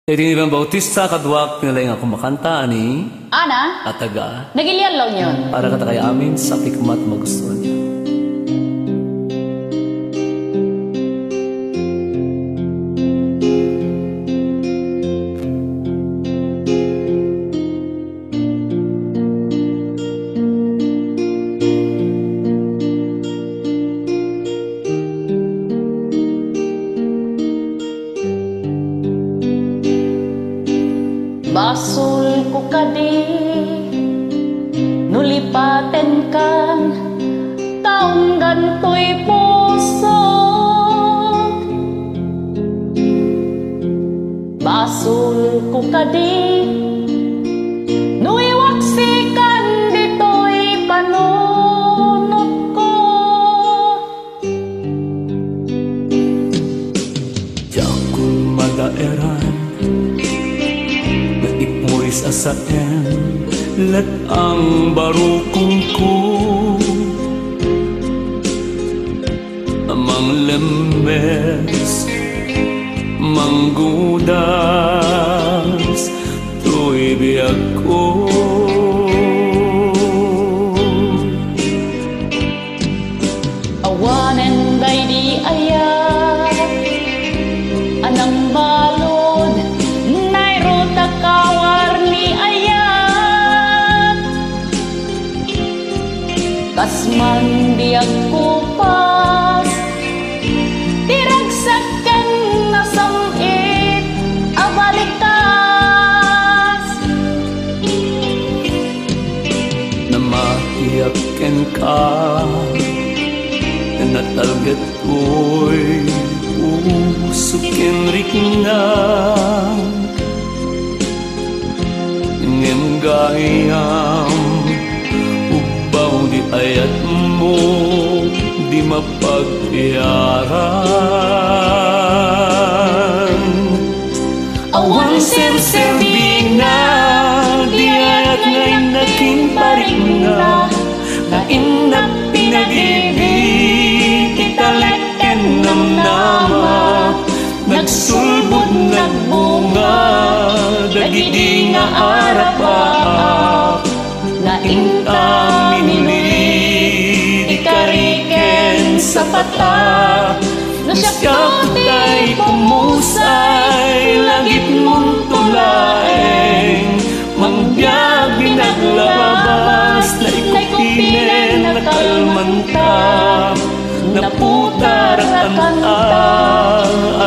Itinibang Bautista kadwak nilay nga kumakanta ani Ana, ataga nagilian lang yun. para katakay amin sa pikmat magustuhan niya. Basul ko kadi nulipaten kan taong ganto'y puso. Basul ko kadi nuiwaksikan dito'y panunot ko. Yakong madaeran sa saan lat ang barukong ko amang lemes manggudas tu'y biyag ko awanen day di ayat anang balod nairota kawar ni ayat kasman diag kupas diragsakan na samit abalikas na mahiyakin ka na natalgat ko'y usukin rik na ngem gayam ubaw di ayat mo di mapagpiyaran awan ser-serbi na di ayat ngay naging paring na na inap pinag-ibig kita leken namnama nagsulbud nagbunga dagiti nga arap-arap na intaminuli ikariken sa pata na siya tay pumusay langit mong tulaeng mangbiyag binaglabas na ikupinen na kalmanta naputar at kanta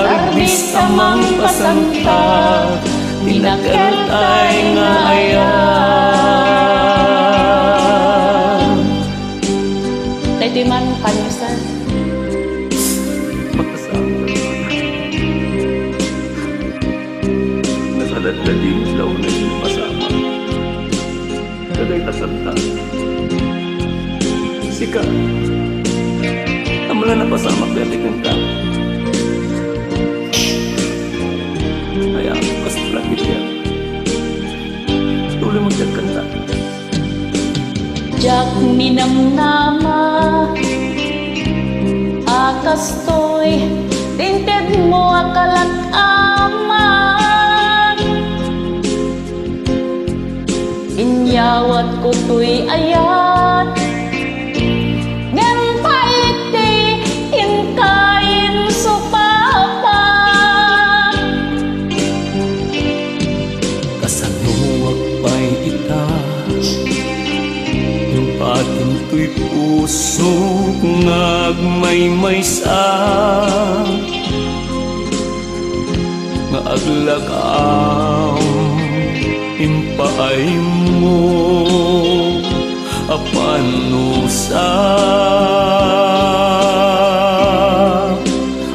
arbis amang pasanta tinagkatay nga ayan Taytiman kanisan makasama nasaladladin sila unay masama kaday tasanta sika amala na pasama perlik ng ka kaya mas lagi siya tuloy magkakanta jak minamnama akas to'y tinted mo akalat aman inyawat ko to'y ayat ngem paiti inkain supapa kasanuwag pa'y ita yung pating to'y puso ngagmay-maysa nga aglakam impaay mo apanusa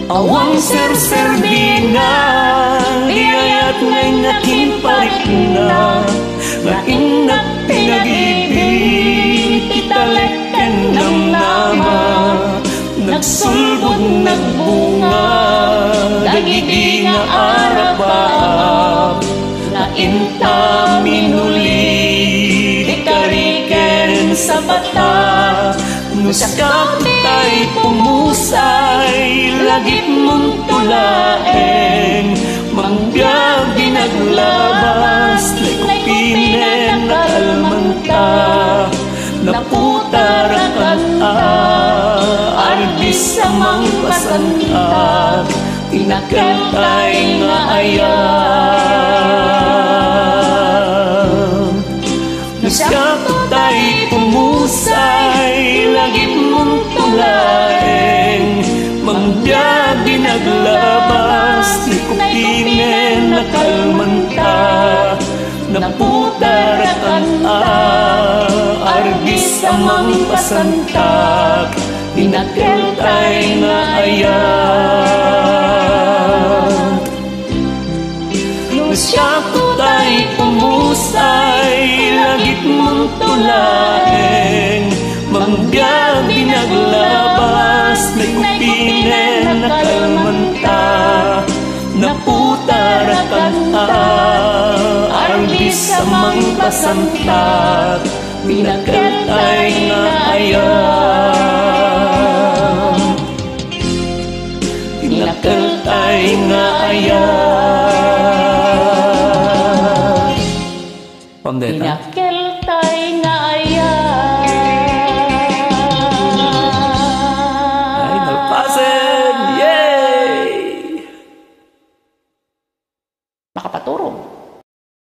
awang ser-serbi na diayat ngay nakimparik na na inap pinag-ibig italeken ng nama nagsulbod nagbunga dagiti nga arap-arap na intaminuli ikariken sa bata nuskap tay pumusay lagit mong tulaeng mangbiyag Tinakantay nga ayam. Nasyakto tay pumusay, lagit mong tulaeng, mangbiyag dinaglabas, ni kupinen nakalmanta, naputarakan arbis amang pasantak, tinakantay nga ayam. Nasyakto tay pumusay, lagit mong tulaeng, mangbiyag dinaglabas, may kupinen nakalmanta, naputarakan arbis amang pasantak, tinakantay nga ayam. Tinakantay nga ayam. Pandeta.